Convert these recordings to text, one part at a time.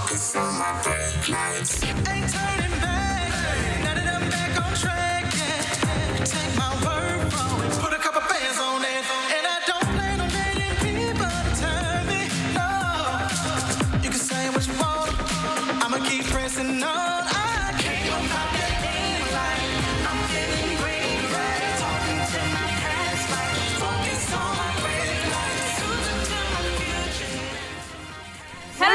Focus on my brake lights. Ain't turning back. Now that I'm back on track, yeah. Take my word from it. Put a couple bands on it. And I don't plan on letting people turn me. No. You can say what you want. I'ma keep pressing on. I can't on my name like I'm feeling green, right? Talking to my past like focus on my brake lights. Cruising to my future. No,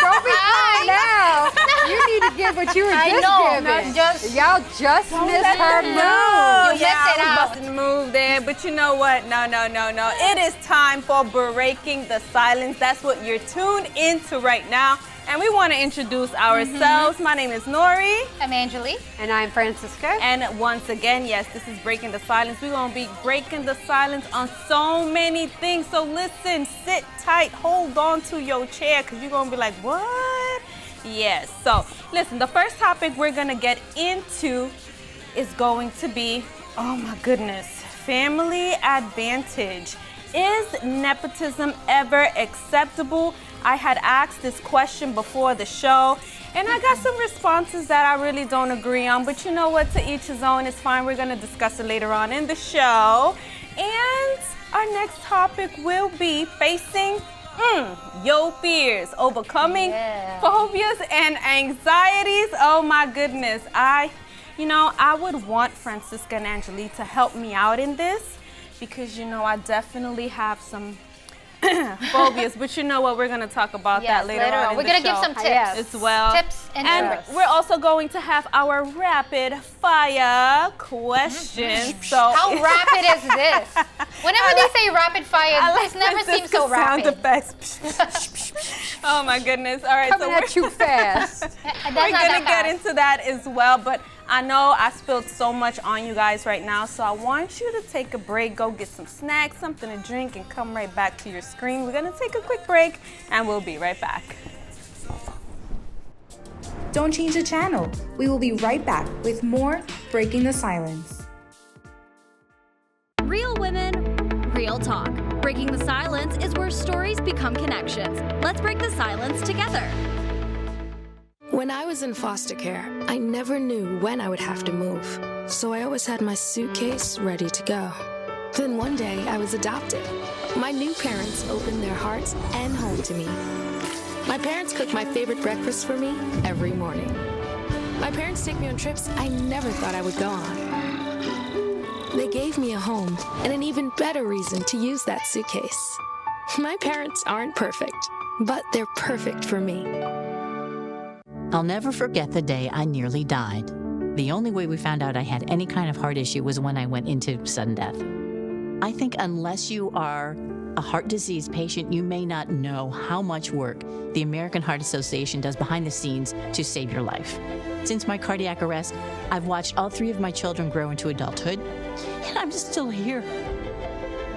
don't be quiet now. You need to give what you were just giving. Y'all just missed her move. Yeah, I was busting the move there, but you know what? No. It is time for Breaking the Silence. That's what you're tuned into right now. And we want to introduce ourselves. My name is Nori. I'm Angeli. And I'm Francisca. And once again, yes, this is Breaking the Silence. We're going to be breaking the silence on so many things. So listen, sit tight, hold on to your chair, because you're going to be like, what? Yes. So listen, the first topic we're going to get into is going to be, oh my goodness, family advantage. Is nepotism ever acceptable? I had asked this question before the show, and I got some responses that I really don't agree on, but you know what, to each his own. It's fine. We're going to discuss it later on in the show. And our next topic will be facing your fears, overcoming phobias and anxieties. Oh my goodness. I would want Francisca and Angeli to help me out in this, because I definitely have some phobias, but you know what, we're going to talk about that later on. We're going to give some tips as well. Tips and we're also going to have our rapid fire questions. So how rapid is this? Whenever they say rapid fire, this never seems so rapid. Sound effects. Oh my goodness. All right, Coming at you fast. We're going to get into that as well, but I know I spilled so much on you guys right now, so I want you to take a break, go get some snacks, something to drink, and come right back to your screen. We're going to take a quick break, and we'll be right back. Don't change the channel. We will be right back with more Breaking the Silence. Real women, real talk. Breaking the Silence is where stories become connections. Let's break the silence together. When I was in foster care, I never knew when I would have to move, so I always had my suitcase ready to go. Then one day, I was adopted. My new parents opened their hearts and home to me. My parents cook my favorite breakfast for me every morning. My parents take me on trips I never thought I would go on. They gave me a home and an even better reason to use that suitcase. My parents aren't perfect, but they're perfect for me. I'll never forget the day I nearly died. The only way we found out I had any kind of heart issue was when I went into sudden death. I think unless you are a heart disease patient, you may not know how much work the American Heart Association does behind the scenes to save your life. Since my cardiac arrest, I've watched all 3 of my children grow into adulthood, and I'm still here.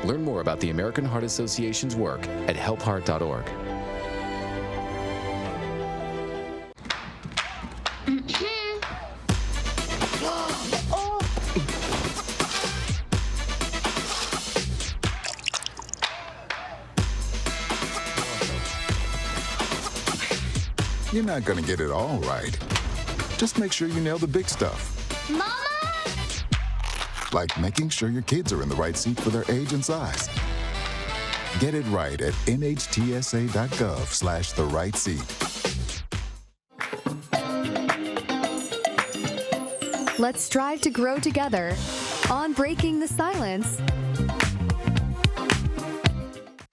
Learn more about the American Heart Association's work at helpheart.org. You're not gonna get it all right. Just make sure you nail the big stuff. Mama! Like making sure your kids are in the right seat for their age and size. Get it right at nhtsa.gov/the-right-seat. Let's strive to grow together on Breaking the Silence.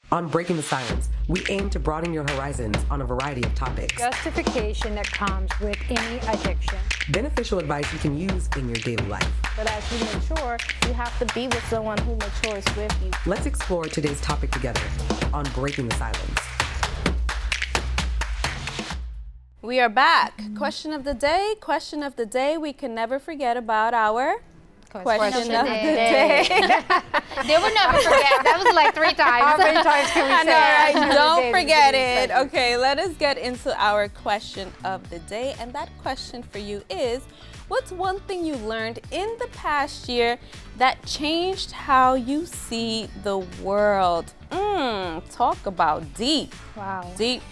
On Breaking the Silence, we aim to broaden your horizons on a variety of topics. Justification that comes with any addiction. Beneficial advice you can use in your daily life. But as you mature, you have to be with someone who matures with you. Let's explore today's topic together on Breaking the Silence. We are back. Question of the day. Question of the day. We can never forget about our question of the day. They would never forget. That was like 3 times. How many times can we say that? Right? Don't forget it. Okay, let us get into our question of the day. And that question for you is, what's one thing you learned in the past year that changed how you see the world? Talk about deep. Wow. Deep,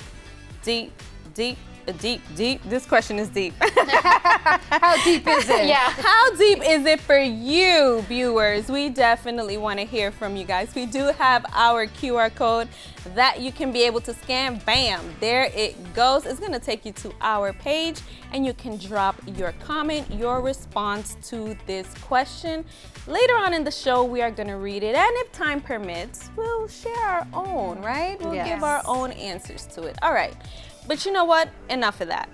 deep, deep. This question is deep. How deep is it? Yeah. How deep is it for you, viewers? We definitely want to hear from you guys. We do have our QR code that you can be able to scan. Bam, there it goes. It's going to take you to our page, and you can drop your comment, your response to this question. Later on in the show, we are going to read it, and if time permits, we'll share our own, right? We'll give our own answers to it. All right. But you know what? Enough of that.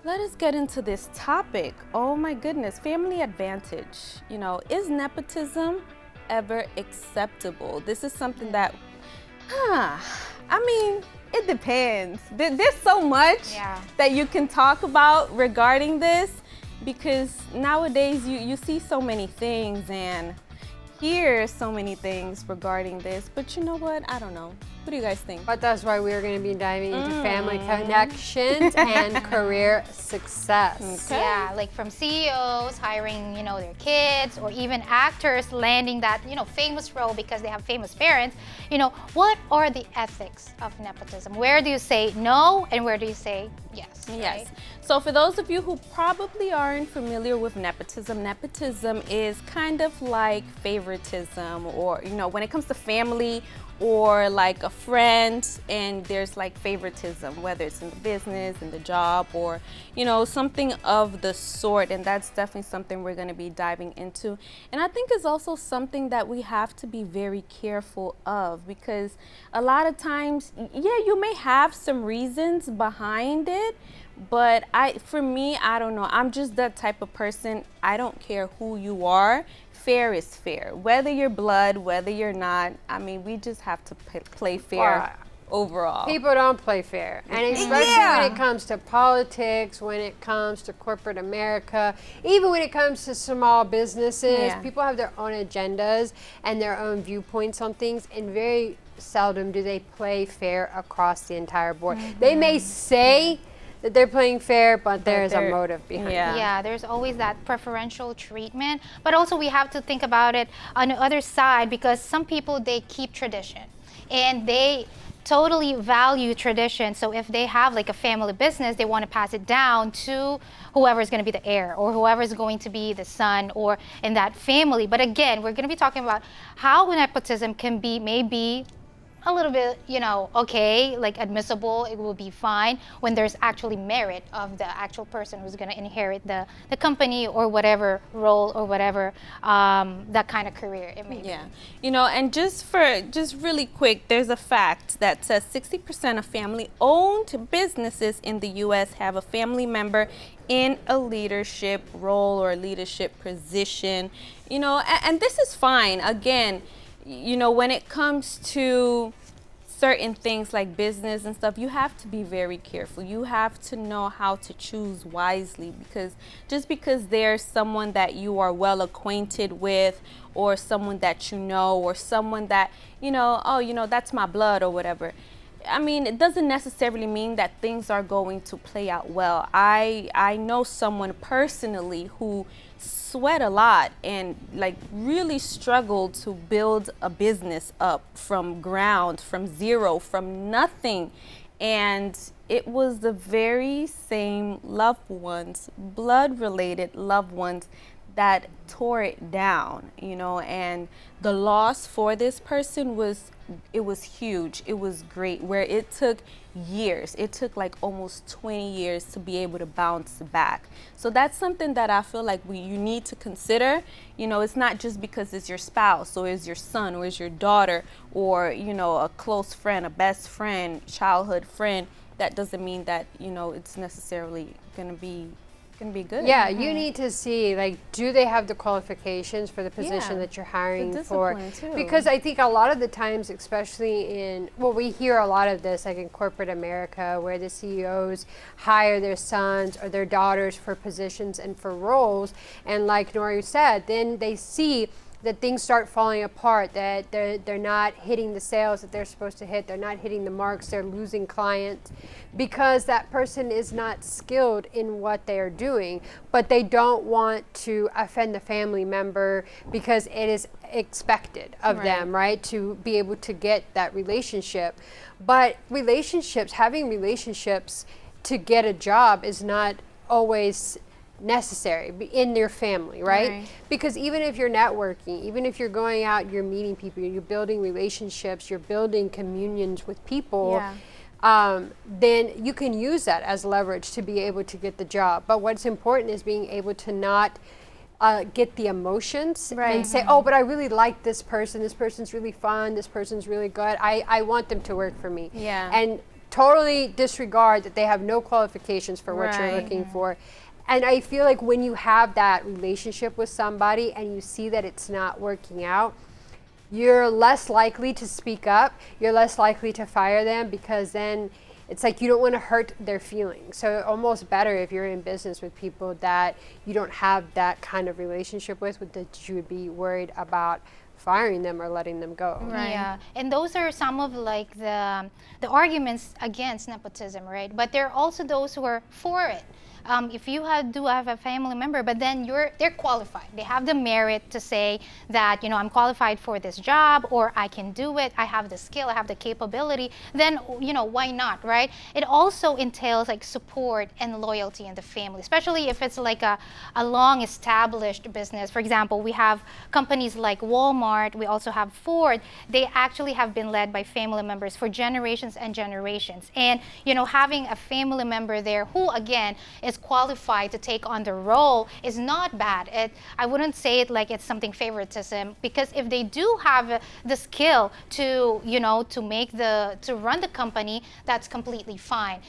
Let us get into this topic. Oh my goodness, family advantage. You know, is nepotism ever acceptable? This is something that, I mean, it depends. There's so much that you can talk about regarding this, because nowadays you see so many things and hear so many things regarding this. But you know what? I don't know. What do you guys think? But that's why we're going to be diving into family connections and career success. Okay. Yeah, like from CEOs hiring, you know, their kids, or even actors landing that, you know, famous role because they have famous parents. You know, what are the ethics of nepotism? Where do you say no and where do you say yes? Yes. Right? So for those of you who probably aren't familiar with nepotism, nepotism is kind of like favoritism, or, you know, when it comes to family or like a friend, and there's like favoritism, whether it's in the business, in the job, or, you know, something of the sort. And that's definitely something we're going to be diving into. And I think it's also something that we have to be very careful of, because a lot of times, yeah, you may have some reasons behind it, but for me, I don't know. I'm just that type of person. I don't care who you are. Fair is fair. Whether you're blood, whether you're not, I mean, we just have to play fair overall. People don't play fair. And especially when it comes to politics, when it comes to corporate America, even when it comes to small businesses, people have their own agendas and their own viewpoints on things, and very seldom do they play fair across the entire board. They may say that they're playing fair, but there's a motive behind it. Yeah, there's always that preferential treatment. But also we have to think about it on the other side, because some people, they keep tradition and they totally value tradition. So if they have like a family business, they want to pass it down to whoever is going to be the heir, or whoever is going to be the son, or in that family. But again, we're going to be talking about how nepotism can be maybe a little bit, you know, okay, like admissible, it will be fine when there's actually merit of the actual person who's going to inherit the company or whatever role or whatever that kind of career it may be. Yeah, you know, and just really quick, there's a fact that says 60% of family-owned businesses in the U.S. have a family member in a leadership role or leadership position, you know, and this is fine. Again, you know, when it comes to certain things like business and stuff, you have to be very careful. You have to know how to choose wisely, because just because there's someone that you are well acquainted with, or someone that you know, or someone that, you know, oh, you know, that's my blood or whatever, I mean, it doesn't necessarily mean that things are going to play out well. I know someone personally who sweat a lot and like really struggled to build a business up from ground, from zero, from nothing. And it was the very same loved ones, blood-related loved ones, that tore it down, you know, and the loss for this person was huge. It was great, where it took years. It took like almost 20 years to be able to bounce back. So that's something that I feel like you need to consider. You know, it's not just because it's your spouse or is your son or is your daughter or, you know, a close friend, a best friend, childhood friend. That doesn't mean that, you know, it's necessarily going to be good. Yeah, you need to see, like, do they have the qualifications for the position that you're hiring for? Too. Because I think a lot of the times, especially in, well, we hear a lot of this, like in corporate America, where the CEOs hire their sons or their daughters for positions and for roles. And like Nori said, then they see that things start falling apart, that they're not hitting the sales that they're supposed to hit, they're not hitting the marks, they're losing clients because that person is not skilled in what they're doing, but they don't want to offend the family member because it is expected of them, right, to be able to get that relationship. But having relationships to get a job is not always necessary in your family, right? Because even if you're networking, even if you're going out, you're meeting people, you're building relationships, you're building communions with people, then you can use that as leverage to be able to get the job. But what's important is being able to not get the emotions and say, oh, but I really like this person's really fun, this person's really good, I want them to work for me. And totally disregard that they have no qualifications for what you're looking for. And I feel like when you have that relationship with somebody and you see that it's not working out, you're less likely to speak up, you're less likely to fire them, because then it's like you don't want to hurt their feelings. So almost better if you're in business with people that you don't have that kind of relationship with that you would be worried about firing them or letting them go. Yeah, and those are some of like the arguments against nepotism, right? But there are also those who are for it. If you do have a family member, but then they're qualified. They have the merit to say that, you know, I'm qualified for this job, or I can do it, I have the skill, I have the capability, then, you know, why not, right? It also entails like support and loyalty in the family, especially if it's like a long established business. For example, we have companies like Walmart, we also have Ford. They actually have been led by family members for generations and generations. And, you know, having a family member there who, again, is qualified to take on the role is not bad. I wouldn't say it like it's something favoritism, because if they do have the skill to, you know, to run the company, that's completely fine.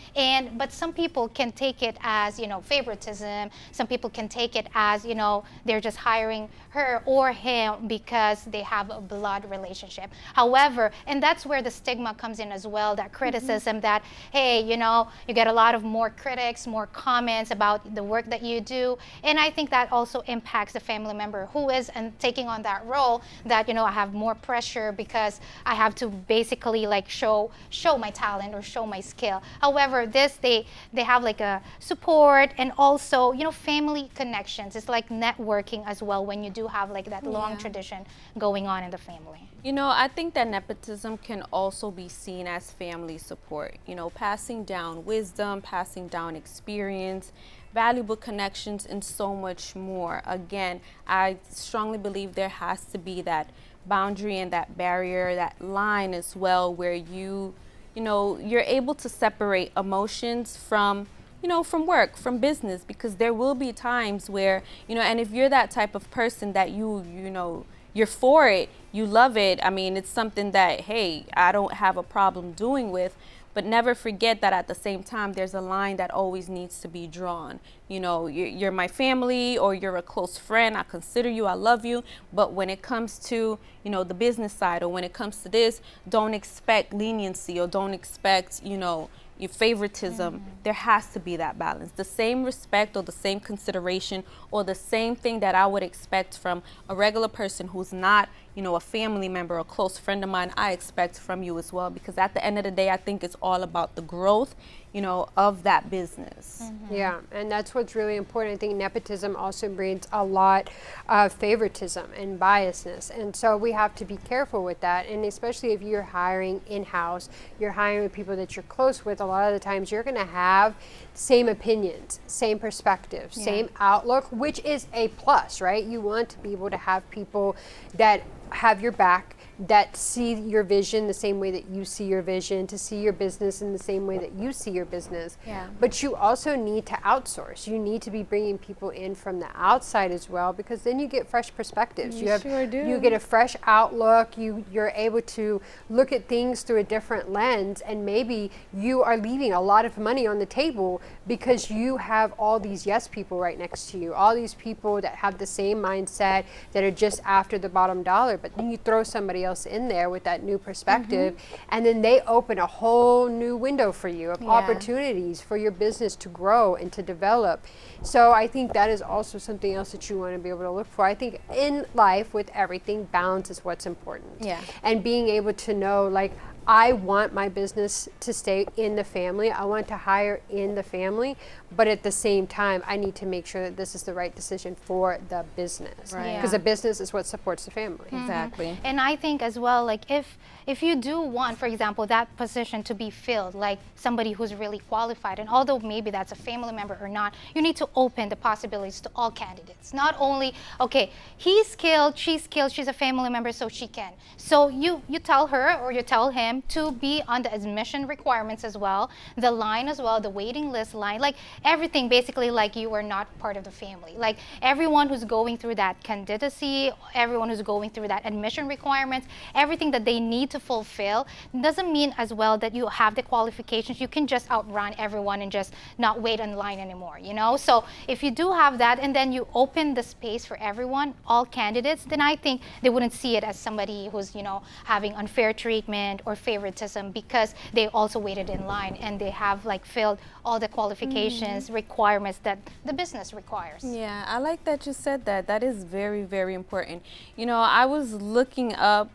But some people can take it as, you know, favoritism. Some people can take it as, you know, they're just hiring her or him because they have a blood relationship. However, and that's where the stigma comes in as well, that criticism that, hey, you know, you get a lot of more critics, more comments about the work that you do. And I think that also impacts the family member who is taking on that role, that, you know, I have more pressure because I have to basically like show my talent or show my skill. However, they have like a support and also, you know, family connections. It's like networking as well when you do have like that long tradition going on in the family. You know, I think that nepotism can also be seen as family support, you know, passing down wisdom, passing down experience, valuable connections, and so much more. Again, I strongly believe there has to be that boundary and that barrier, that line as well, where you know, you're able to separate emotions from, you know, from work, from business, because there will be times where, you know, and if you're that type of person that you know, you're for it, you love it, I mean, it's something that, hey, I don't have a problem doing with, but never forget that at the same time, there's a line that always needs to be drawn. You know, you're my family, or you're a close friend, I consider you, I love you, but when it comes to, you know, the business side, or when it comes to this, don't expect leniency, or don't expect, you know, your favoritism. There has to be that balance. The same respect or the same consideration or the same thing that I would expect from a regular person who's not, you know, a family member or a close friend of mine, I expect from you as well. Because at the end of the day, I think it's all about the growth, you know, of that business. Yeah, and that's what's really important. I think nepotism also brings a lot of favoritism and biasness. And so we have to be careful with that. And especially if you're hiring in-house, you're hiring with people that you're close with, a lot of the times you're going to have same opinions, same perspectives, same outlook, which is a plus, right? You want to be able to have people that have your back, that see your vision the same way that you see your vision, to see your business in the same way that you see your business. But you also need to outsource. You need to be bringing people in from the outside as well, because then you get fresh perspectives. You get a fresh outlook. You're able to look at things through a different lens, and maybe you are leaving a lot of money on the table because you have all these yes people right next to you, all these people that have the same mindset, that are just after the bottom dollar. But then you throw somebody else in there with that new perspective, and then they open a whole new window for you of opportunities for your business to grow and to develop. So I think that is also something else that you want to be able to look for. I think in life, with everything, balance is what's important. And being able to know, like, I want my business to stay in the family. I want to hire in the family, but at the same time, I need to make sure that this is the right decision for the business. Right. Because the business is what supports the family. Exactly. And I think as well, like if you do want, for example, that position to be filled, like somebody who's really qualified, and although maybe that's a family member or not, you need to open the possibilities to all candidates. Not only, okay, he's skilled, she's a family member, so she can. So you tell her or you tell him to be on the admission requirements as well, the line as well, the waiting list line, like everything basically like you are not part of the family. Like everyone who's going through that candidacy, everyone who's going through that admission requirements, everything that they need to fulfill, doesn't mean as well that you have the qualifications. You can just outrun everyone and just not wait in line anymore, you know? So if you do have that and then you open the space for everyone, all candidates, then I think they wouldn't see it as somebody who's, you know, having unfair treatment or favoritism because they also waited in line and they have like filled all the qualifications, requirements that the business requires. Yeah, I like that you said that. That is very, very important. You know, I was looking up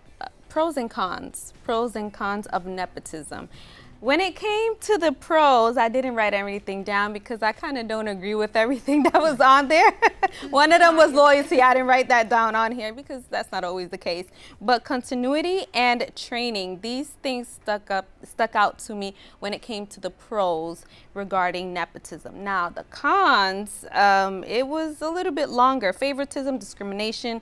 pros and cons of nepotism. When it came to the pros, I didn't write everything down because I kind of don't agree with everything that was on there. One of them was loyalty. I didn't write that down on here because that's not always the case. But continuity and training, these things stuck out to me when it came to the pros regarding nepotism. Now, the cons, it was a little bit longer. Favoritism, discrimination,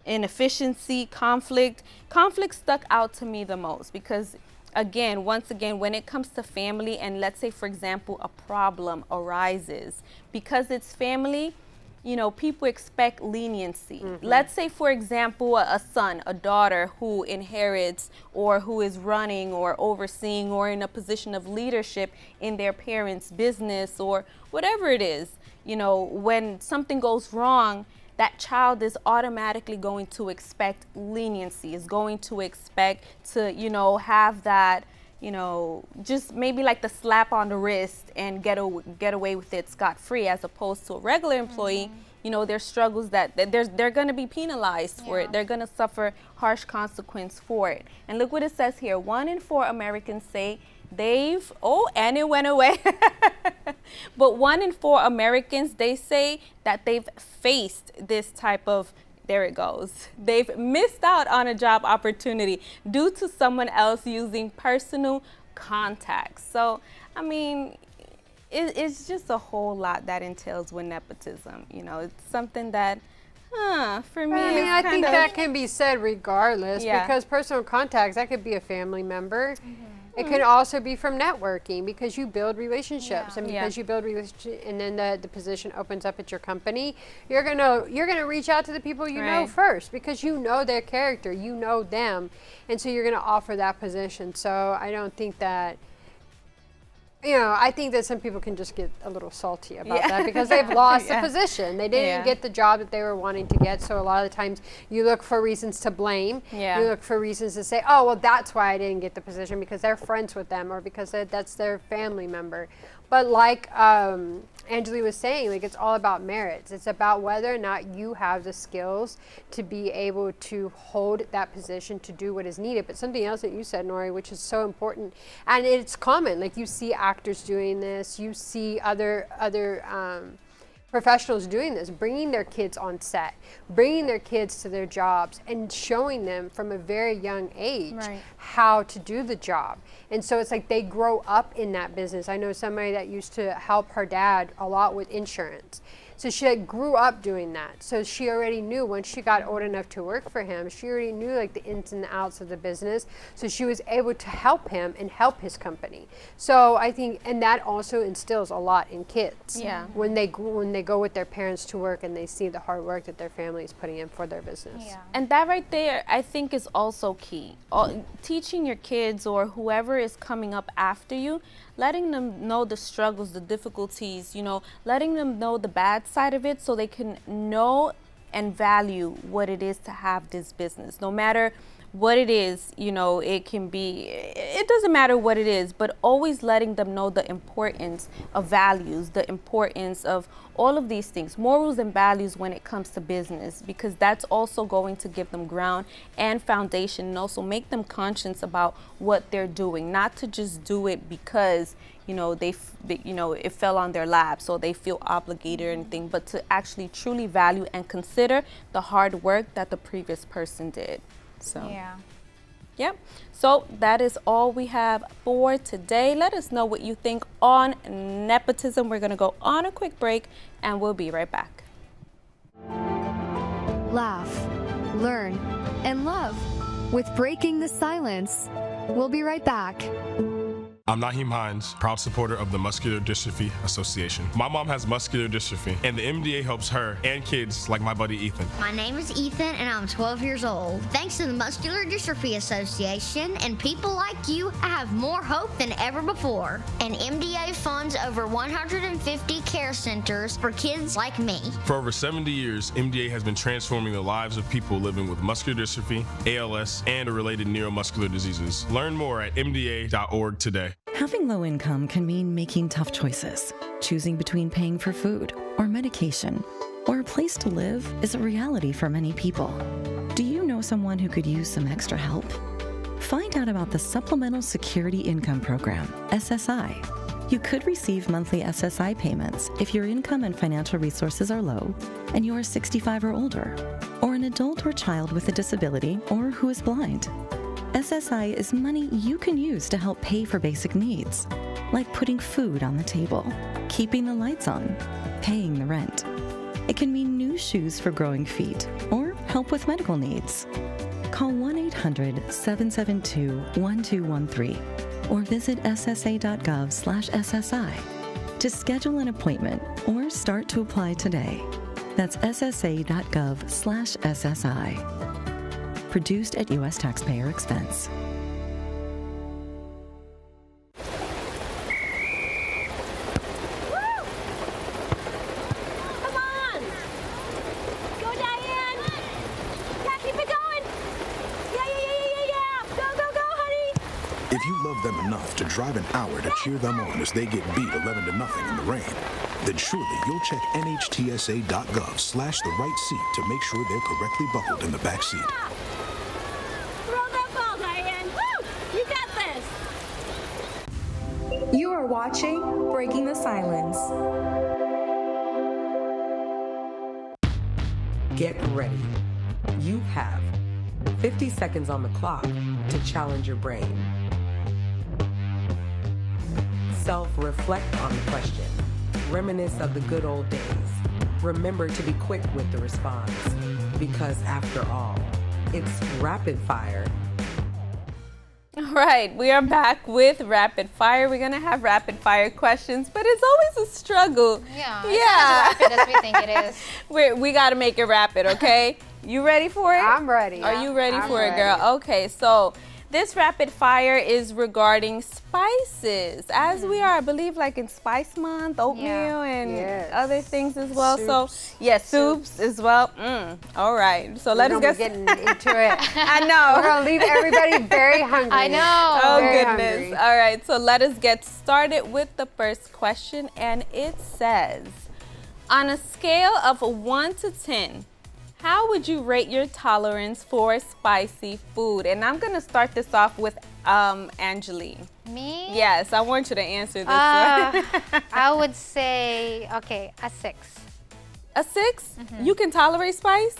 inefficiency, conflict. Conflict stuck out to me the most because once again, when it comes to family and let's say, for example, a problem arises, because it's family, you know, people expect leniency. Let's say, for example, a son, a daughter who inherits or who is running or overseeing or in a position of leadership in their parents' business or whatever it is, you know, when something goes wrong, that child is automatically going to expect leniency, is going to expect to, you know, have that, you know, just maybe like the slap on the wrist and get away with it scot-free, as opposed to a regular employee. You know, there's struggles that they're going to be penalized for it. They're going to suffer harsh consequence for it. And look what it says here. 1 in 4 Americans say and it went away. But 1 in 4 Americans, they say that they've faced this type of, there it goes. They've missed out on a job opportunity due to someone else using personal contacts. So, I mean, it's just a whole lot that entails with nepotism. You know, it's something that, for me, I mean, I think that can be said regardless because personal contacts, that could be a family member. It can also be from networking because you build relationships, and because you build relationships, and then the position opens up at your company, you're gonna reach out to the people you know first because you know their character, you know them, and so you're gonna offer that position. So I don't think that. You know, I think that some people can just get a little salty about that because they've lost the position. They didn't get the job that they were wanting to get. So a lot of the times you look for reasons to blame. You look for reasons to say, oh, well, that's why I didn't get the position because they're friends with them or because that's their family member. But like Angeli was saying, like it's all about merits. It's about whether or not you have the skills to be able to hold that position to do what is needed. But something else that you said, Nori, which is so important, and it's common. Like you see actors doing this, you see other professionals doing this, bringing their kids on set, bringing their kids to their jobs and showing them from a very young age how to do the job. And so it's like they grow up in that business. I know somebody that used to help her dad a lot with insurance. So she grew up doing that. So she already knew when she got old enough to work for him, she already knew like the ins and outs of the business. So she was able to help him and help his company. So I think, and that also instills a lot in kids. When they go with their parents to work and they see the hard work that their family is putting in for their business. And that right there, I think is also key. Teaching your kids or whoever is coming up after you, letting them know the struggles, the difficulties, you know, letting them know the bad side of it so they can know and value what it is to have this business. No matter what it is, you know, it can be, it doesn't matter what it is, but always letting them know the importance of values, the importance of all of these things, morals and values when it comes to business, because that's also going to give them ground and foundation, and also make them conscious about what they're doing, not to just do it because, you know, it fell on their lap, so they feel obligated or anything, but to actually truly value and consider the hard work that the previous person did. So, yeah. Yep. So that is all we have for today. Let us know what you think on nepotism. We're going to go on a quick break and we'll be right back. Laugh, learn, and love with Breaking the Silence. We'll be right back. I'm Naheem Hines, proud supporter of the Muscular Dystrophy Association. My mom has muscular dystrophy, and the MDA helps her and kids like my buddy Ethan. My name is Ethan, and I'm 12 years old. Thanks to the Muscular Dystrophy Association and people like you, I have more hope than ever before. And MDA funds over 150 care centers for kids like me. For over 70 years, MDA has been transforming the lives of people living with muscular dystrophy, ALS, and related neuromuscular diseases. Learn more at mda.org today. Having low income can mean making tough choices. Choosing between paying for food or medication or a place to live is a reality for many people. Do you know someone who could use some extra help? Find out about the Supplemental Security Income Program, SSI. You could receive monthly SSI payments if your income and financial resources are low and you are 65 or older, or an adult or child with a disability or who is blind. SSI is money you can use to help pay for basic needs, like putting food on the table, keeping the lights on, paying the rent. It can mean new shoes for growing feet or help with medical needs. Call 1-800-772-1213 or visit ssa.gov/SSI to schedule an appointment or start to apply today. That's ssa.gov/SSI. Produced at U.S. taxpayer expense. Come on! Go, Diane! Yeah, keep it going! Yeah! Go, honey! If you love them enough to drive an hour to cheer them on as they get beat 11-0 in the rain, then surely you'll check nhtsa.gov/the right seat to make sure they're correctly buckled in the back seat. You are watching Breaking the Silence. Get ready. You have 50 seconds on the clock to challenge your brain. Self-reflect on the question. Reminisce of the good old days. Remember to be quick with the response, because after all, it's rapid fire. All right, we are back with rapid fire. We're gonna have rapid fire questions, but it's always a struggle. Yeah, it's not as rapid as we think it is. We gotta make it rapid, okay? You ready for it? I'm ready. Are you ready for ready. it, girl? Okay, so this rapid fire is regarding spices. As we are, I believe, like in Spice Month, oatmeal and other things as well. Soups. So, yes, soups as well. All right. So let us get getting into it. I know. We're gonna leave everybody very hungry. I know. Oh, very goodness. hungry. All right. So let us get started with the first question. And it says, on a scale of 1 to 10, how would you rate your tolerance for spicy food? And I'm going to start this off with Angeline. Me? Yes, I want you to answer this one. I would say, okay, a 6. A 6? You can tolerate spice?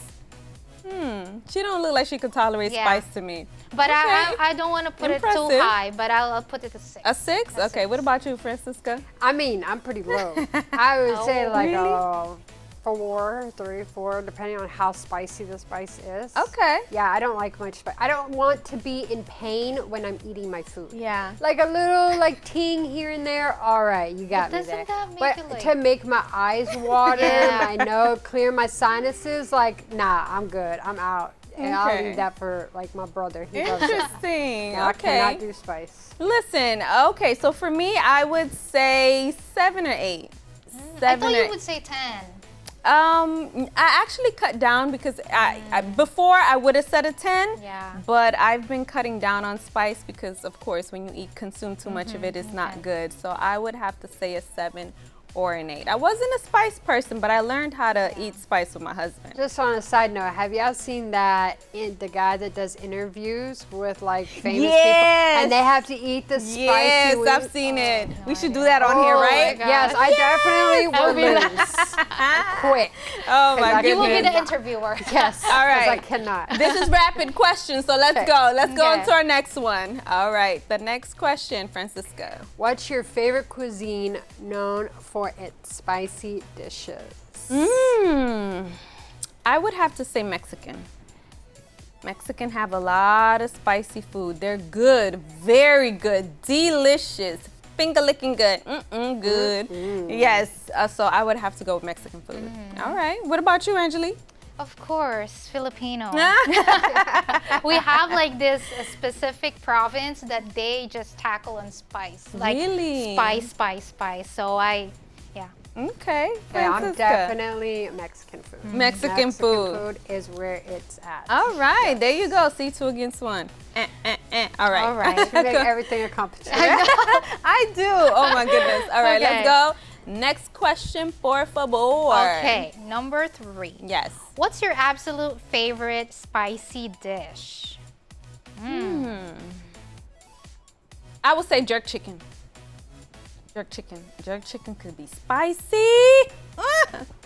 She don't look like she could tolerate spice to me. But okay. I don't want to put it too high, but I'll put it a 6. A 6? Okay, what about you, Francisca? I mean, I'm pretty low. I would say like really? 4, 3, 4, depending on how spicy the spice is. Okay. Yeah, I don't like much spice. I don't want to be in pain when I'm eating my food. Yeah. Like a little like ting here and there. All right, you got me there. But to make my eyes water, my nose, clear my sinuses, like nah, I'm good. I'm out. And I'll leave that for like my brother. He loves it. Interesting. Yeah, okay. I cannot do spice. Listen, okay, so for me, I would say 7 or 8. 7 I thought you would say 10. I actually cut down because before I would have said a 10, but I've been cutting down on spice because, of course, when you consume too much of it, it's not good. So I would have to say a 7 or an 8. I wasn't a spice person, but I learned how to eat spice with my husband. Just on a side note, have y'all seen that the guy that does interviews with like famous people and they have to eat the spicy Yes, wings? I've seen it. We should do that on here, right? Yes, I definitely would lose. Quick. Oh my goodness. You will be the interviewer. Yes. All right. I cannot. This is rapid questions, so let's go. Let's go Okay. on to our next one. All right, the next question, Francisco. What's your favorite cuisine known for its spicy dishes? I would have to say Mexican. Mexican have a lot of spicy food. They're good, very good, delicious, finger licking good, good. Yes, so I would have to go with Mexican food. All right, what about you, Angelique? Of course, Filipino. We have like this specific province that they just tackle on spice. Like Really? Spice. So yeah. Okay. Yeah, I'm Francisca. definitely Mexican food. Mexican food. is where it's at. All right, there you go. See, 2 against 1. All right. All right. You make everything a competition. I do. Oh my goodness. All right, Okay. let's go. Next question, por favor. Okay, number 3. Yes. What's your absolute favorite spicy dish? I would say jerk chicken. Jerk chicken. Jerk chicken could be spicy.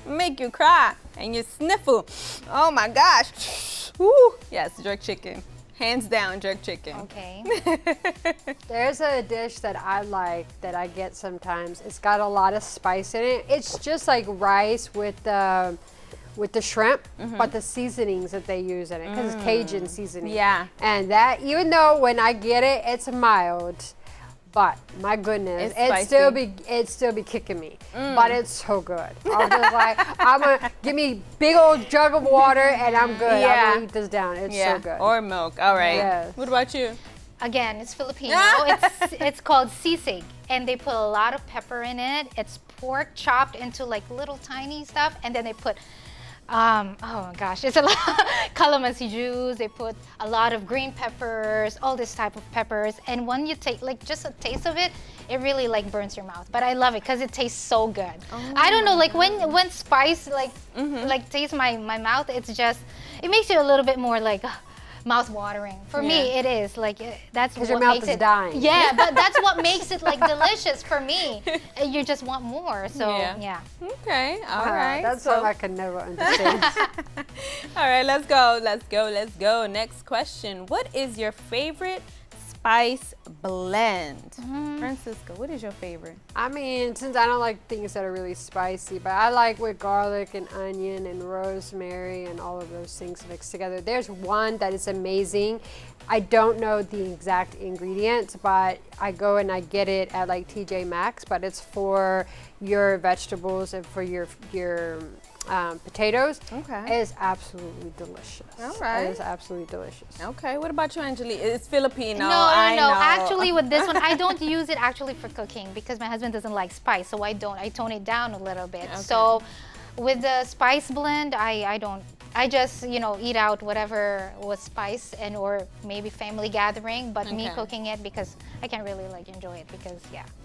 Make you cry and you sniffle. Oh my gosh. Woo. Yes, jerk chicken. Hands down, jerk chicken. Okay. There's a dish that I like that I get sometimes. It's got a lot of spice in it. It's just like rice with the shrimp, but the seasonings that they use in it, because it's Cajun seasoning. Yeah. And that, even though when I get it, it's mild, but my goodness, it'd still be kicking me. But it's so good. I'm just like, give me big old jug of water and I'm good. I'm gonna eat this down. It's so good. Or milk. All right. Yes. What about you? Again, it's Filipino. It's called sisig, and they put a lot of pepper in it. It's pork chopped into like little tiny stuff, and then they put oh my gosh, it's a lot calamansi juice. They put a lot of green peppers, all this type of peppers, and when you take like just a taste of it, it really like burns your mouth. But I love it because it tastes so good. I don't know, like when spice like tastes my mouth, it makes you a little bit more like mouth watering. For me, it is like that's what your mouth makes is it dying. Yeah, but that's what makes it like delicious for me. You just want more. So yeah. Okay. All right. That's what I can never understand. All right, let's go. Next question. What is your favorite spice blend? Francisco, what is your favorite? I mean, since I don't like things that are really spicy, but I like with garlic and onion and rosemary and all of those things mixed together. There's one that is amazing. I don't know the exact ingredients, but I go and I get it at like TJ Maxx, but it's for your vegetables and for your potatoes. Okay. It is absolutely delicious. All right. It is absolutely delicious. Okay, what about you, Angelique? It's Filipino. No. I know. Actually, with this one, I don't use it actually for cooking because my husband doesn't like spice, so I don't. I tone it down a little bit. Okay. So with the spice blend, I don't. I just, eat out whatever was spice and or maybe family gathering, but me cooking it because I can't really like enjoy it because,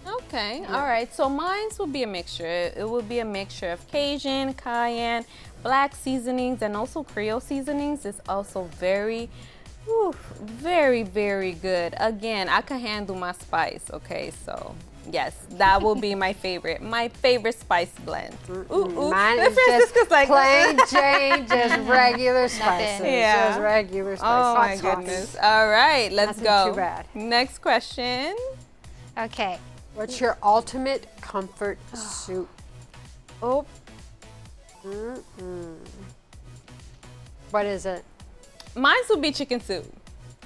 Okay, all right. So mine will be a mixture. It will be a mixture of Cajun, cayenne, black seasonings, and also Creole seasonings. It's also very, very, very good. Again, I can handle my spice, okay? So yes, that will be my favorite spice blend. Mine is just like plain Jane, just regular spices. Yeah. Just regular spices. Oh my goodness. All right, let's Nothing go. too bad. Next question. Okay. What's your ultimate comfort soup? Oh. What is it? Mine would be chicken soup.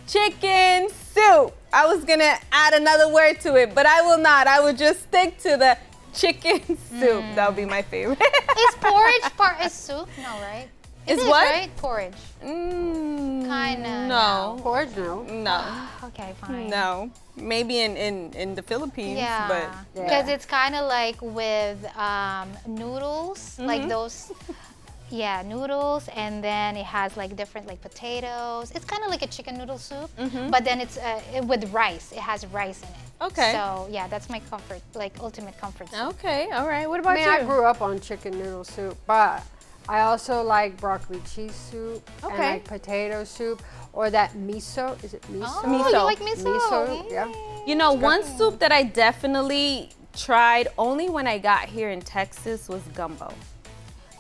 Chicken soup. I was gonna add another word to it, but I will not. I will just stick to the chicken soup. That would be my favorite. Is porridge part of soup? No, right? Is is, what? right? Porridge. Kinda. No. Porridge, no. No. Okay, fine. No. Maybe in the Philippines, Yeah, but because it's kind of like with noodles, like those. Yeah, noodles, and then it has like different like potatoes. It's kind of like a chicken noodle soup, but then it's with rice. It has rice in it. Okay. So yeah, that's my comfort, like ultimate comfort soup. Okay, all right. What about I mean, you? I grew up on chicken noodle soup, but I also like broccoli cheese soup and Okay. like potato soup or that miso. Is it miso? Oh, Miso. you like miso? Miso, yeah. You know, one soup that I definitely tried only when I got here in Texas was gumbo.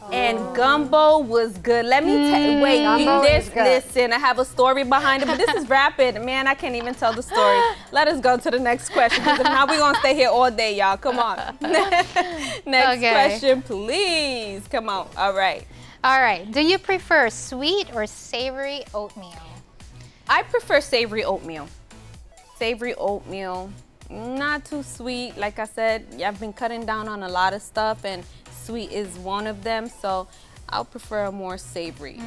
And gumbo was good. Let me tell wait, Gumbo is good. listen, I have a story behind it, but this is rapid. Man, I can't even tell the story. Let us go to the next question, because now we're going to stay here all day, y'all. Come on. Next question, please. Come on. All right. All right. Do you prefer sweet or savory oatmeal? I prefer savory oatmeal. Savory oatmeal. Not too sweet. Like I said, I've been cutting down on a lot of stuff, and sweet is one of them, so I'll prefer a more savory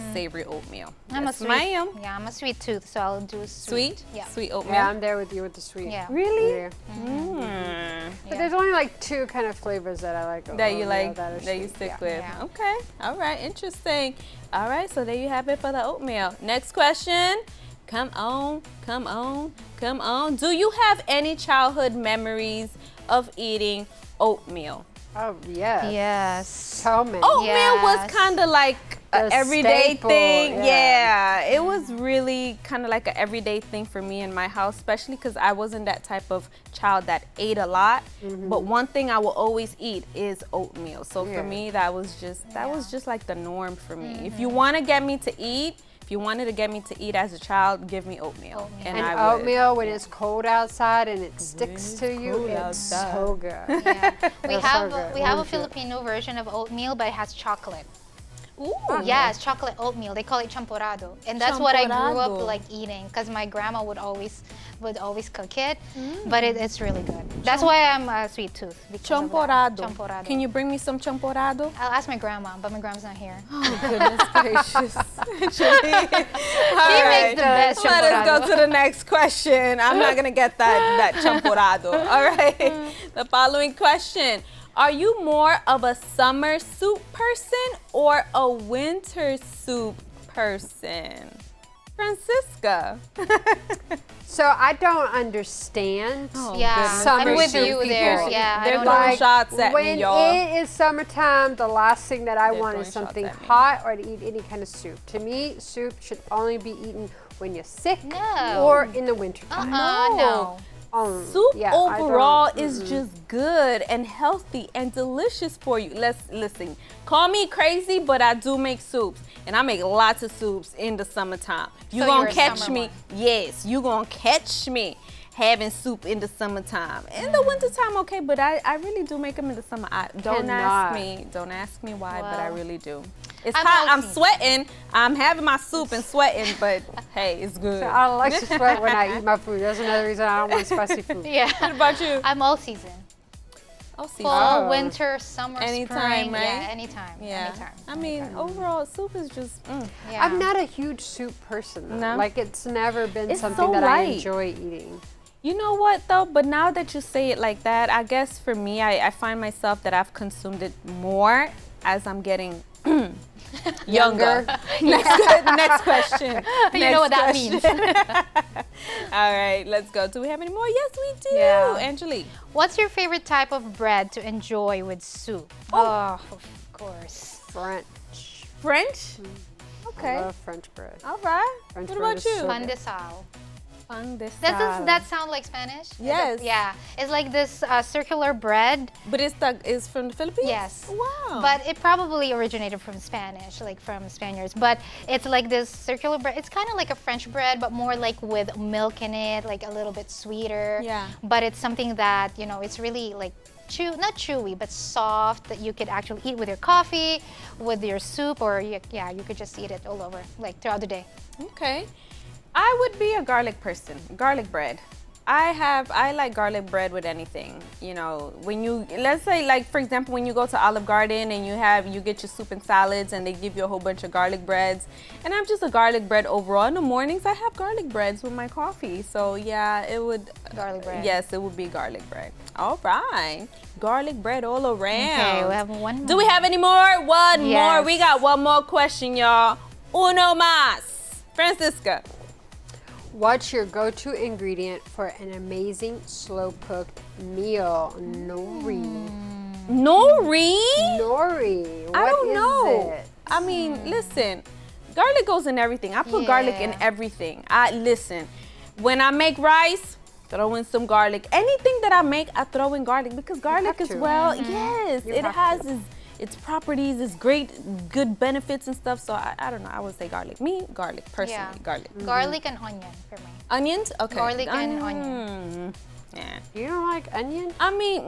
oatmeal. I'm Yes, a sweet. ma'am. Yeah, I'm a sweet tooth, so I'll do sweet. Yeah. Sweet oatmeal. Yeah, I'm there with you with the sweet. Yeah. Really? Yeah. But there's only like 2 kind of flavors that I like. That you oatmeal like, are that you sweet. stick Yeah. with. Yeah. Okay. All right. Interesting. All right. So there you have it for the oatmeal. Next question. Come on. Come on. Come on. Do you have any childhood memories of eating oatmeal? Oh, yes. Yes. So many. Oatmeal was kind of like an The everyday staple, thing. yeah. It was really kind of like an everyday thing for me in my house, especially because I wasn't that type of child that ate a lot. But one thing I will always eat is oatmeal. So for me, that was just like the norm for me. If you want to get me to eat, if you wanted to get me to eat as a child, give me oatmeal. And I would. oatmeal, when it's cold outside and it sticks to you, cold it's outside. so good. Yeah. We That's have so good. we have a Really good. Filipino version of oatmeal, but it has chocolate. Ooh. Yes, chocolate oatmeal. They call it champorado, and that's what I grew up Champorado. like eating because my grandma would always cook it. But it's really good. That's why I'm a sweet tooth. because of that. Champorado. Champorado. Can you bring me some champorado? I'll ask my grandma, but my grandma's not here. Oh, goodness gracious. She makes the best Let us go champorado. to the next question. I'm not going to get that champorado. All right. The following question. Are you more of a summer soup person or a winter soup person? Francisca. So I don't understand. Yeah, summer I'm with soup you there. people. Yeah, I They're don't throwing know. shots at when me, y'all. it is summertime, the last thing that I They're want throwing is shots something at me. hot or to eat any kind of soup. To me, soup should only be eaten when you're sick No. or in the winter time. No. Soup Yeah, I don't- overall is just good and healthy and delicious for you. Listen, call me crazy, but I do make soups. And I make lots of soups in the summertime. You So gonna you're a catch summer me, one. yes, you gonna catch me having soup in the summertime. In the wintertime, okay, but I really do make them in the summer. Don't ask me why, but I Well, really do. It's I'm hot, I'm all sweating, I'm having my soup and sweating, but hey, it's good. I don't like to sweat when I eat my food. That's another reason I don't want spicy food. Yeah. What about you? I'm all season. Oh, see, Fall, winter, summer, Anytime, spring. right? Yeah, anytime. Yeah. Anytime. I mean, overall, soup is just. Yeah. I'm not a huge soup person. Though. No? Like it's never been It's something so that I light. enjoy eating. You know what though? But now that you say it like that, I guess for me, I find myself that I've consumed it more as I'm getting younger. Next question. You know what that means. All right, let's go. Do we have any more? Yes, we do. Yeah. Angelique. What's your favorite type of bread to enjoy with soup? Oh, of course. French. French? I Okay. love French bread. All right. French What bread about is you? so Pan good. de sal. Pan de Does sal. that sound like Spanish? Yes. Yeah. It's like this circular bread. But it's from the Philippines? Yes. Wow. But it probably originated from Spanish, like from Spaniards. But it's like this circular bread. It's kind of like a French bread, but more like with milk in it, like a little bit sweeter. Yeah. But it's something that, you know, it's really like not chewy, but soft that you could actually eat with your coffee, with your soup, or you could just eat it all over, like throughout the day. Okay. I would be a garlic person, garlic bread. I like garlic bread with anything. You know, when you, let's say, like, for example, when you go to Olive Garden and you get your soup and salads and they give you a whole bunch of garlic breads. And I'm just a garlic bread overall. In the mornings, I have garlic breads with my coffee. So yeah, it would. Garlic bread. Yes, it would be garlic bread. All right. Garlic bread all around. Okay, we have one more. Do we have any more? One Yes. more. We got one more question, y'all. Uno más. Francisca. What's your go-to ingredient for an amazing slow-cooked meal? Nori. Nori? Nori. What I don't is know. it? I mean, listen, garlic goes in everything. I put garlic in everything. Listen, when I make rice, throw in some garlic. Anything that I make, I throw in garlic because garlic as well, yes, it has its properties, its good benefits and stuff. So I don't know, I would say garlic. Me, garlic, personally, garlic. Garlic and onion for me. Onions? Okay. Garlic and onion. Yeah. You don't like onion? I mean,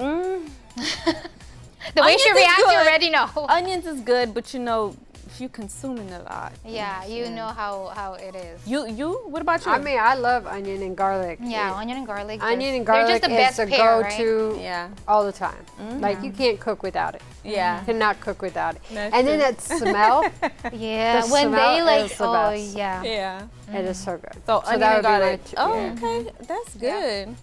The way she Onions is reacts, you good. already know. Onions is good, but you know, if you're consuming a lot. Yeah, you know how it is. You? What about you? I mean, I love onion and garlic. Yeah, onion and garlic. Onion and they're garlic just the is best a pair, go-to Yeah. all the time. Like, you can't cook without it. Yeah. You cannot cook without it. That's And then true. that smell. Yeah, the when smell they like, is the oh best. yeah. Yeah. It is so good. So onion that and would be my garlic. two- Oh, yeah. okay. That's good.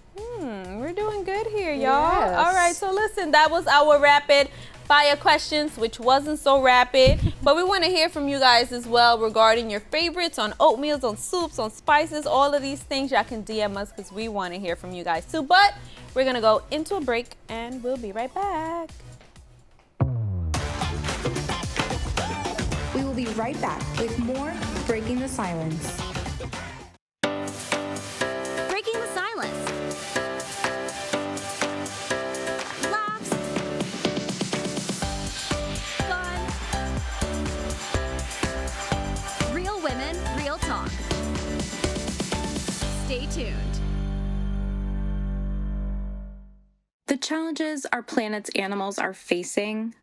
We're doing good here, y'all. Yes. All right, so listen, that was our rapid fire questions, which wasn't so rapid, but we want to hear from you guys as well regarding your favorites on oatmeals, on soups, on spices, all of these things. Y'all can DM us because we want to hear from you guys too. But we're going to go into a break and we'll be right back. We will be right back with more Breaking the Silence. Breaking the silence. Laughs. Fun. Real women, real talk. Stay tuned. The challenges our planet's animals are facing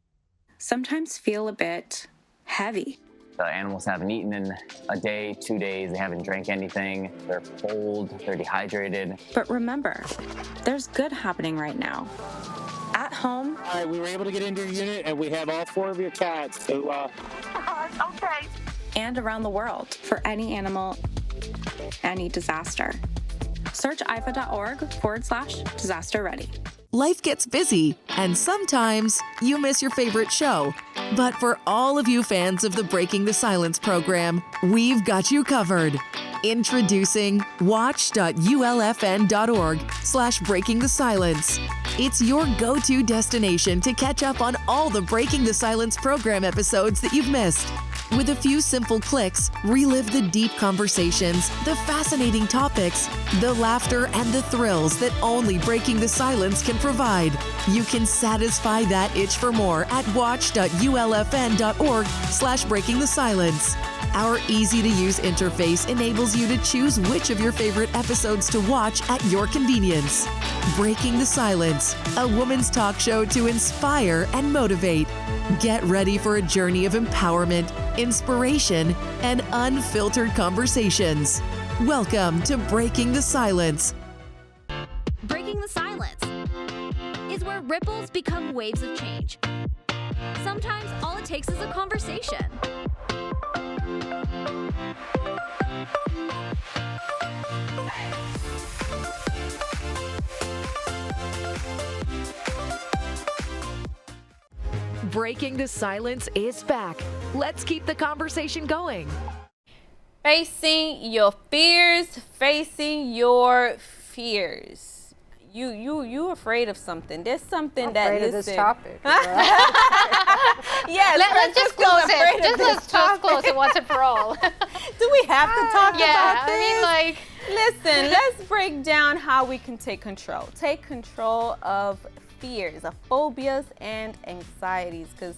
sometimes feel a bit heavy. The animals haven't eaten in a day, 2 days, they haven't drank anything, they're cold, they're dehydrated. But remember, there's good happening right now. At home. All right, we were able to get into your unit and we have all 4 of your cats. So, Okay. And around the world for any animal, any disaster. Search ifa.org/disaster ready. Life gets busy, and sometimes you miss your favorite show. But for all of you fans of the Breaking the Silence program, we've got you covered. Introducing watch.ulfn.org/Breaking the Silence. It's your go-to destination to catch up on all the Breaking the Silence program episodes that you've missed. With a few simple clicks, relive the deep conversations, the fascinating topics, the laughter, and the thrills that only Breaking the Silence can provide. You can satisfy that itch for more at watch.ulfn.org/Breaking the Silence. Our easy-to-use interface enables you to choose which of your favorite episodes to watch at your convenience. Breaking the Silence, a woman's talk show to inspire and motivate. Get ready for a journey of empowerment, inspiration, and unfiltered conversations. Welcome to Breaking the Silence. Breaking the silence is where ripples become waves of change. Sometimes all it takes is a conversation. Breaking the Silence is back. Let's keep the conversation going. Facing your fears, facing your fears. You afraid of something. There's something that Afraid of this topic. Yes, Let's just close it. Let's just close it once and for all. Do we have to talk about this? I mean, like, listen, let's break down how we can take control. Take control of fears, of phobias and anxieties, because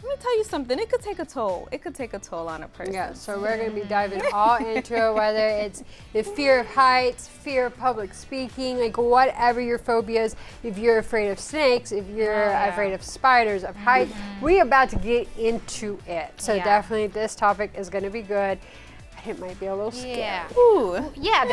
let me tell you something, it could take a toll. It could take a toll on a person. Yeah, so we're going to be diving all into it, whether it's the fear of heights, fear of public speaking, like whatever your phobias, if you're afraid of snakes, if you're afraid of spiders, of heights, we're about to get into it. So definitely this topic is going to be good. I it might be a little scary. Yeah. Ooh. Yeah,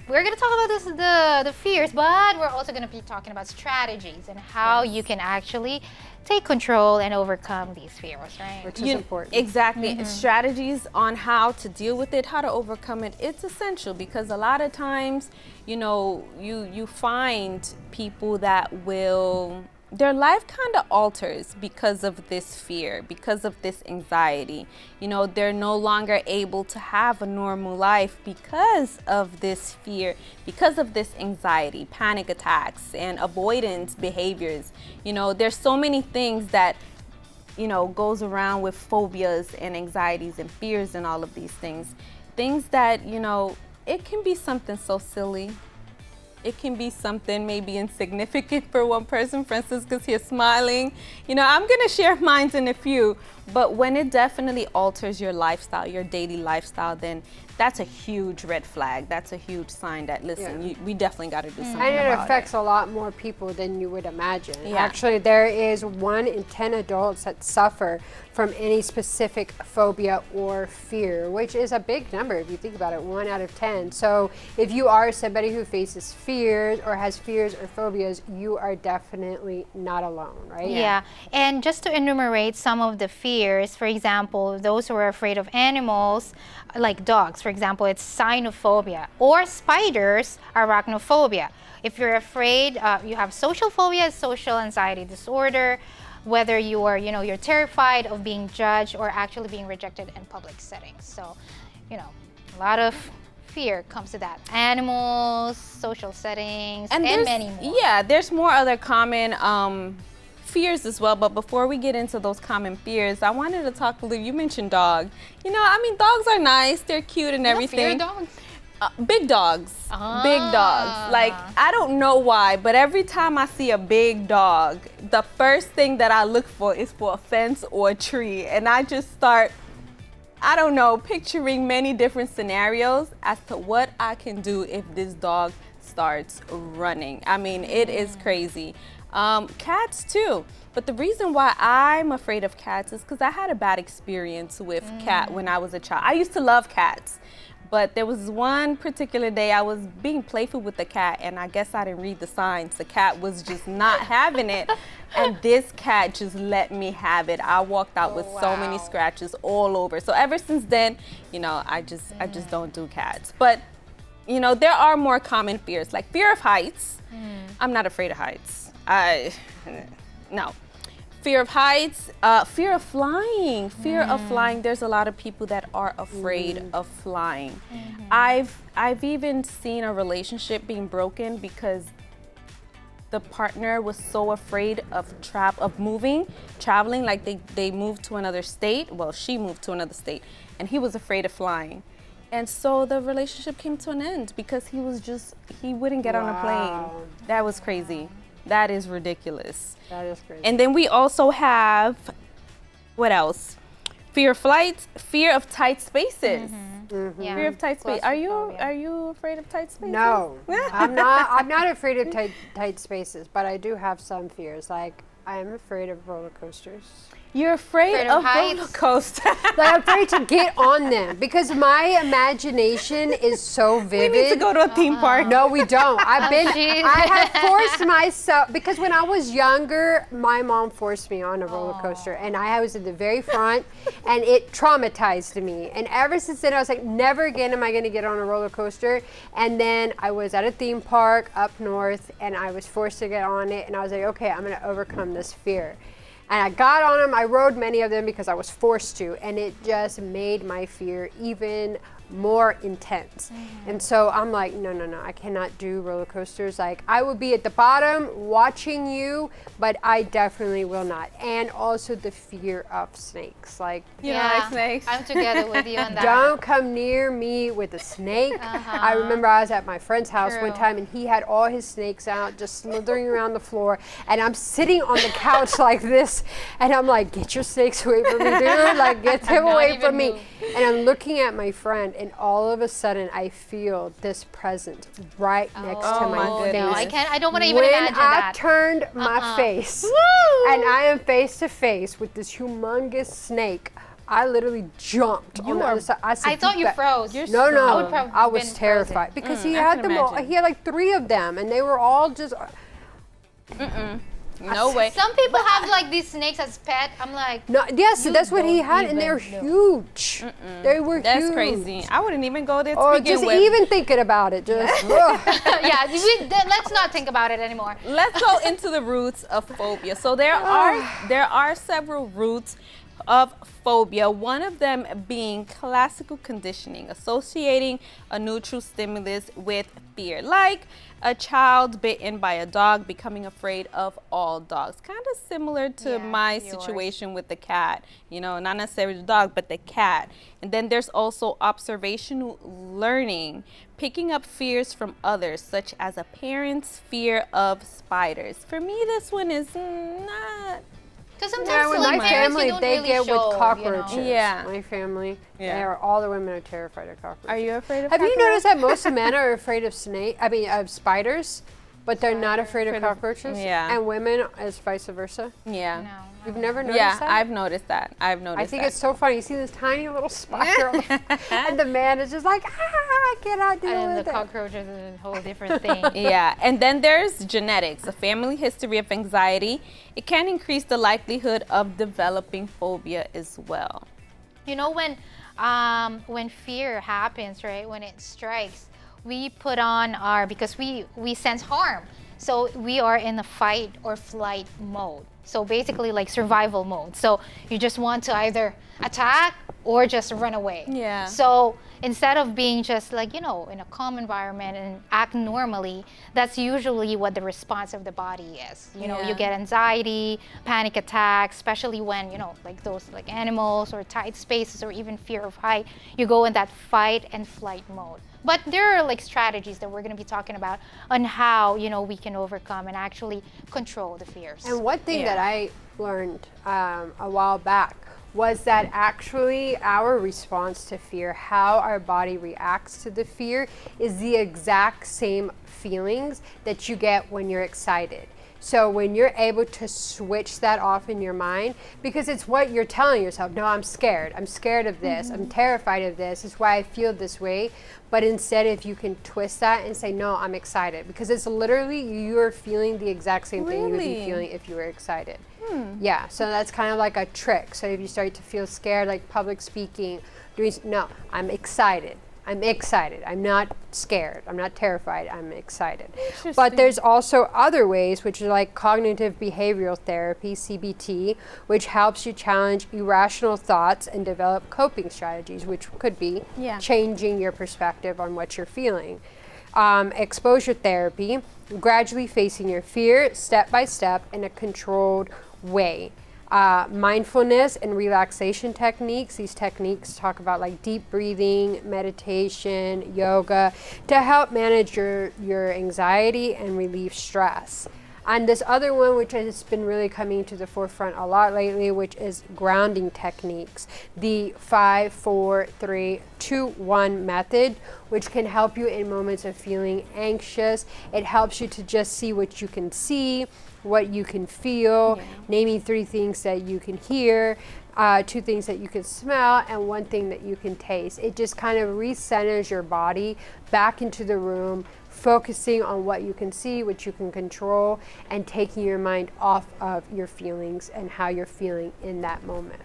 we're going to talk about this, the fears, but we're also going to be talking about strategies and how you can actually take control and overcome these fears, right? Which is important. Exactly. Strategies on how to deal with it, how to overcome it. It's essential because a lot of times, you know, you find people that will, their life kind of alters because of this fear, because of this anxiety. You know, they're no longer able to have a normal life because of this fear, because of this anxiety, panic attacks, and avoidance behaviors. You know, there's so many things that, you know, goes around with phobias and anxieties and fears and all of these things. Things that, you know, it can be something so silly. It can be something maybe insignificant for one person, for instance, because you're smiling. You know, I'm gonna share mine in a few, but when it definitely alters your lifestyle, your daily lifestyle, then that's a huge red flag. That's a huge sign that, listen, we definitely gotta do something about it. And it affects a lot more people than you would imagine. Yeah. Actually, there is 1 in 10 adults that suffer from any specific phobia or fear, which is a big number if you think about it, 1 out of 10. So if you are somebody who faces fears or has fears or phobias, you are definitely not alone, right? Yeah, and just to enumerate some of the fears, for example, those who are afraid of animals, like dogs, for example, it's cynophobia, or spiders, arachnophobia. If you're afraid, you have social phobia, social anxiety disorder, whether you are, you know, you're terrified of being judged or actually being rejected in public settings. So, you know, a lot of fear comes to that. Animals, social settings, and many more. Yeah, there's more other common fears as well, but before we get into those common fears, I wanted to talk a little, you mentioned dog. You know, I mean, dogs are nice, they're cute and everything. Fear dogs? Big dogs, big dogs. Like, I don't know why, but every time I see a big dog, the first thing that I look for is for a fence or a tree. And I just start, I don't know, picturing many different scenarios as to what I can do if this dog starts running. I mean, it is crazy. Cats too. But the reason why I'm afraid of cats is because I had a bad experience with cat when I was a child. I used to love cats. But there was one particular day I was being playful with the cat, and I guess I didn't read the signs. The cat was just not having it, and this cat just let me have it. I walked out with so many scratches all over. So ever since then, you know, I just don't do cats. But, you know, there are more common fears, like fear of heights. I'm not afraid of heights. No. Fear of heights, fear of flying. Fear of flying. There's a lot of people that are afraid of flying. I've even seen a relationship being broken because the partner was so afraid of traveling, like they moved to another state. Well, she moved to another state, and he was afraid of flying. And so the relationship came to an end because he wouldn't get on a plane. That was crazy. That is ridiculous. That is crazy. And then we also have, what else? Fear of flights, fear of tight spaces. Yeah. Fear of tight space. Are you afraid of tight spaces? No, I'm not afraid of tight spaces, but I do have some fears. Like, I am afraid of roller coasters. You're afraid of roller coasters. Like, I'm afraid to get on them because my imagination is so vivid. We need to go to a theme park. No, we don't. I have forced myself, because when I was younger, my mom forced me on a roller coaster, and I was in the very front, and it traumatized me. And ever since then, I was like, never again am I going to get on a roller coaster. And then I was at a theme park up north, and I was forced to get on it, and I was like, okay, I'm going to overcome this fear. And I got on them. I rode many of them because I was forced to, and it just made my fear even more intense. And so I'm like, no, I cannot do roller coasters. Like, I will be at the bottom watching you, but I definitely will not. And also the fear of snakes. Like, you don't like snakes? I'm together with you on that. Don't come near me with a snake. I remember I was at my friend's house one time, and he had all his snakes out, just slithering around the floor, and I'm sitting on the couch like this, and I'm like, get your snakes away from me, dude. Like, get them away from me. And I'm looking at my friend, and all of a sudden I feel this presence right next to my face. No, I don't want to even imagine that. When I turned my face, and I am face to face with this humongous snake I literally jumped on the other side. I said, thought you froze. No. I I was terrified because he had them all. He had like 3 of them, and they were all just. No way. Some people have like these snakes as pet. I'm like, no, yes, that's what he had, and they're huge. They were huge. That's crazy. I wouldn't even go there to Or begin just with. even thinking about it, just. yeah, let's not think about it anymore. Let's go into the roots of phobia. So there are several roots of phobia, one of them being classical conditioning, associating a neutral stimulus with fear, like a child bitten by a dog becoming afraid of all dogs. Kind of similar to my situation with the cat, you know, not necessarily the dog, but the cat. And then there's also observational learning, picking up fears from others, such as a parent's fear of spiders. For me, this one is not. Because sometimes with like my parents, family, you don't they really get show, with cockroaches. You know? Yeah. My family, Yeah. all the women are terrified of cockroaches. Are you afraid of Have you cockroaches? noticed that most men are afraid of of spiders, but they're not afraid of cockroaches? Yeah. And women is vice versa? Yeah. No. You've never noticed that? I've noticed that. I think it's so funny. You see this tiny little spider, and the man is just like, I cannot deal And with the it. cockroaches is a whole different thing. Yeah, and then there's genetics, a family history of anxiety. It can increase the likelihood of developing phobia as well. You know, when fear happens, right, when it strikes, we put on because we sense harm. So we are in the fight or flight mode. So basically like survival mode. So you just want to either attack or just run away. Yeah. So instead of being just like, you know, in a calm environment and act normally, that's usually what the response of the body is. You know, you get anxiety, panic attacks, especially when, you know, like those like animals or tight spaces or even fear of height, you go in that fight and flight mode. But there are like strategies that we're going to be talking about on how, you know, we can overcome and actually control the fears. And one thing that I learned a while back was that actually our response to fear, how our body reacts to the fear, is the exact same feelings that you get when you're excited. So when you're able to switch that off in your mind, because it's what you're telling yourself, no, I'm scared of this, I'm terrified of this, it's why I feel this way. But instead, if you can twist that and say, no, I'm excited, because it's literally you're feeling the exact same thing you would be feeling if you were excited. Yeah, so that's kind of like a trick. So if you start to feel scared, like public speaking, no, I'm excited. I'm excited. I'm not scared. I'm not terrified. I'm excited. But there's also other ways, which are like cognitive behavioral therapy, CBT, which helps you challenge irrational thoughts and develop coping strategies, which could be changing your perspective on what you're feeling. Exposure therapy, gradually facing your fear step by step in a controlled way. Mindfulness and relaxation techniques. These techniques talk about like deep breathing, meditation, yoga to help manage your anxiety and relieve stress. And this other one, which has been really coming to the forefront a lot lately, which is grounding techniques, the 5, 4, 3, 2, 1 method, which can help you in moments of feeling anxious. It helps you to just see what you can see, what you can feel, naming 3 things that you can hear, 2 things that you can smell, and 1 thing that you can taste. It just kind of recenters your body back into the room, focusing on what you can see, what you can control, and taking your mind off of your feelings and how you're feeling in that moment.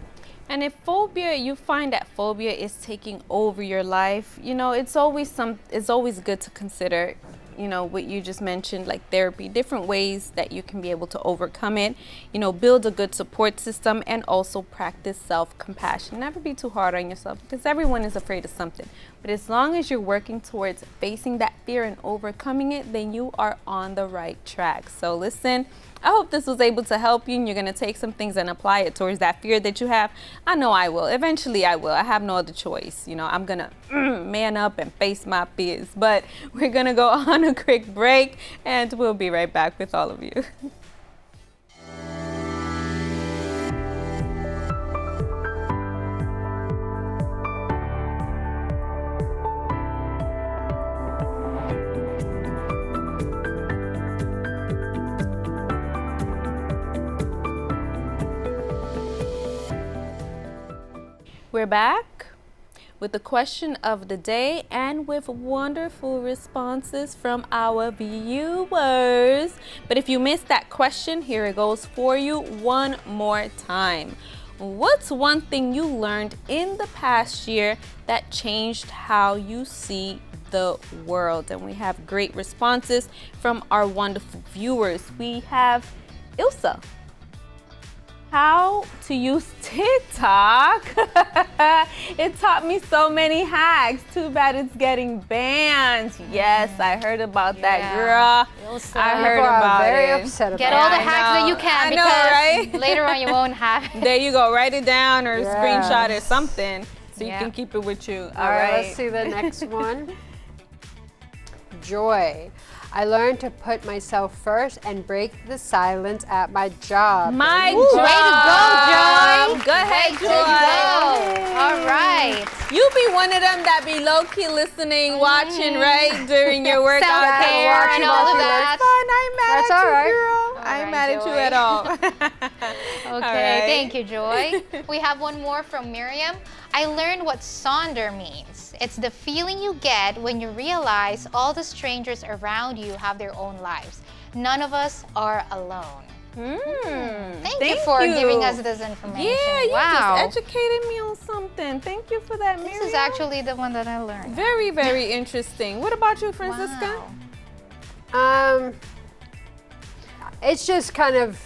And if you find that phobia is taking over your life, you know, it's always good to consider, you know, what you just mentioned, like therapy, different ways that you can be able to overcome it, you know, build a good support system, and also practice self-compassion. Never be too hard on yourself, because everyone is afraid of something. But as long as you're working towards facing that fear and overcoming it, then you are on the right track. So listen, I hope this was able to help you, and you're going to take some things and apply it towards that fear that you have. I know I will. Eventually I will. I have no other choice. You know, I'm going to man up and face my fears. But we're going to go on a quick break, and we'll be right back with all of you. We're back with the question of the day and with wonderful responses from our viewers. But if you missed that question, here it goes for you one more time. What's one thing you learned in the past year that changed how you see the world? And we have great responses from our wonderful viewers. We have Ilsa. How to use TikTok. It taught me so many hacks. Too bad it's getting banned. Yes, I heard about that, girl. Ilsa. I heard People are about very it. upset Get about all the it. hacks that you can I know, because right? later on you won't have it. There you go. Write it down or Yes. screenshot or something so you Yeah. can keep it with you. All right, let's see the next one. Joy. I learned to put myself first and break the silence at my job. My Way to go, Joy. Go ahead, Way to Joy. go. All right. You be one of them that be low-key listening, watching, right, during your workout. Self-care and all of that. I ain't mad That's at all you, right. girl. I ain't mad at you at all. Okay, right. thank you, Joy. We have one more from Miriam. I learned what sonder means. It's the feeling you get when you realize all the strangers around you have their own lives. None of us are alone. Thank you for giving us this information. Yeah, you wow. just educated me on something. Thank you for that, Miriam. This is actually the one that I learned. Very, very interesting. What about you, Francisca? It's just kind of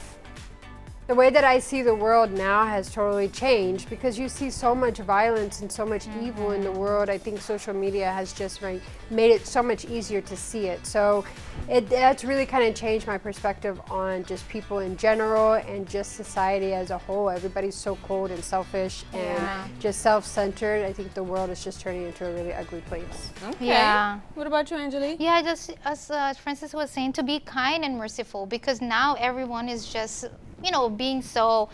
the way that I see the world now has totally changed because you see so much violence and so much evil in the world. I think social media has just made it so much easier to see it. So that's really kind of changed my perspective on just people in general and just society as a whole. Everybody's so cold and selfish and just self-centered. I think the world is just turning into a really ugly place. Okay. Yeah. What about you, Angelique? Yeah, just as Francis was saying, to be kind and merciful because now everyone is just, you know, being so,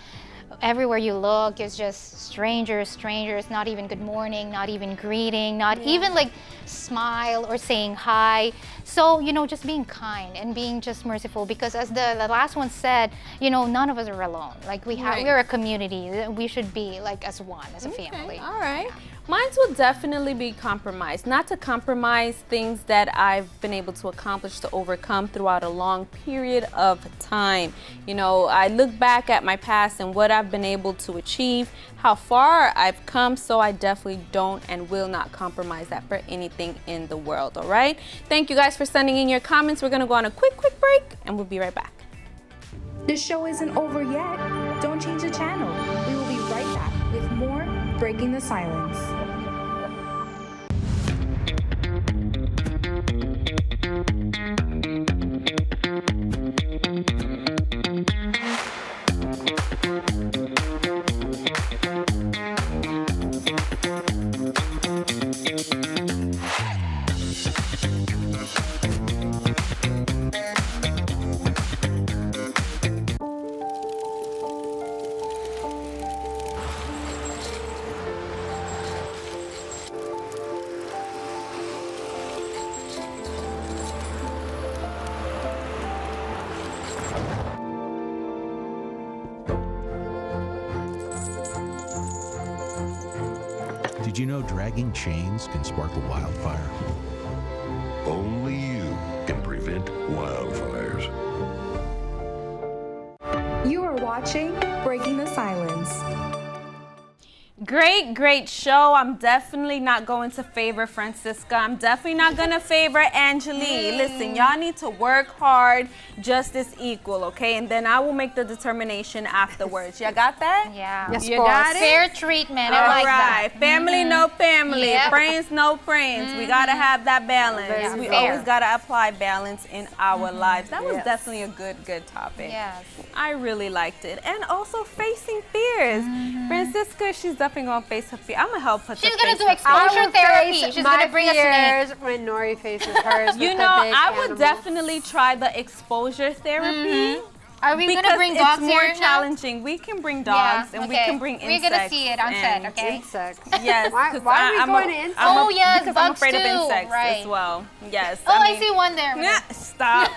everywhere you look is just strangers, not even good morning, not even greeting, not even like smile or saying hi. So, you know, just being kind and being just merciful because as the last one said, you know, none of us are alone. Like we're a community. We should be like as one, as a family. All right. Mine will definitely be compromised. Not to compromise things that I've been able to accomplish to overcome throughout a long period of time. You know, I look back at my past and what I've been able to achieve, how far I've come, so I definitely don't and will not compromise that for anything in the world, all right? Thank you guys for sending in your comments. We're gonna go on a quick break and we'll be right back. The show isn't over yet. Don't change the channel. We will be right back with more Breaking the Silence. Did you know dragging chains can spark a wildfire? Only you can prevent wildfires. You are watching Breaking the Silence. Great show. I'm definitely not going to favor Francisca. I'm definitely not going to favor Angelique. Listen, y'all need to work hard, justice equal, okay? And then I will make the determination afterwards. Y'all got that? Yeah. Yes, you boss. got it? Fair treatment. All I like right. that. Family, no family. Yep. Friends, no friends. We got to have that balance. Yeah, We fair. always got to apply balance in our lives. That was Yes. definitely a good topic. Yes. I really liked it. And also facing fears. Francisca, she's definitely going to face her fear. I'm going to help her. She's to going to face do her exposure will therapy. face She's my going to bring us fears when Nori faces hers. You with know, the big I would animals. definitely try the exposure therapy. Are we going to Because bring it's dogs more here now? challenging. We can bring dogs and we can bring insects. We're going to see it on set, and okay? Insects. Yes. Why 'cause are we I'm going to insects? Oh, yes, because I'm bugs afraid of too, insects right. as well. Yes. Oh, I mean, see one there. Yeah, stop.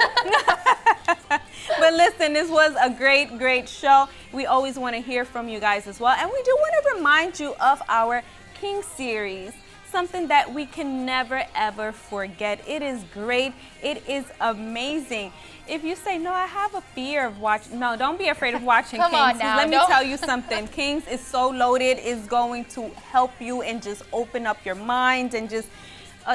But listen, this was a great, great show. We always want to hear from you guys as well. And we do want to remind you of our King series. Something that we can never ever forget. It is great. It is amazing. If you say, no, I have a fear of watching, no, don't be afraid of watching Come Kings. on now, Let me don't. tell you something. Kings is so loaded. It's going to help you and just open up your mind and just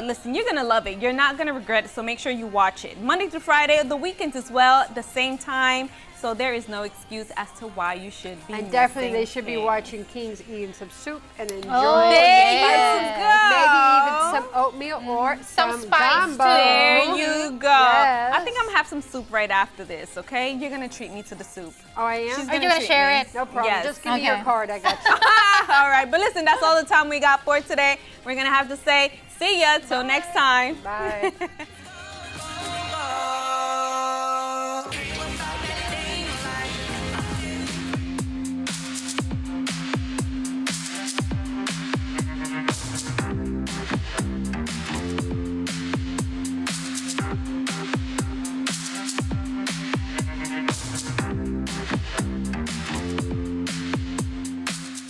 listen, you're gonna love it. You're not gonna regret it, so make sure you watch it. Monday through Friday, the weekends as well, the same time. So there is no excuse as to why you should be. And definitely they should be Kings. watching Kings eating some soup and enjoying there you go. maybe even some oatmeal or some spice gumbo. too. There you go. Yes. I think I'm gonna have some soup right after this, okay? You're gonna treat me to the soup. Oh, I am? She's Are you gonna treat share me. it? No problem. Yes. Just give me your Okay. card. I got you. All right, but listen, that's all the time we got for today. We're gonna have to say see ya till next time. Bye.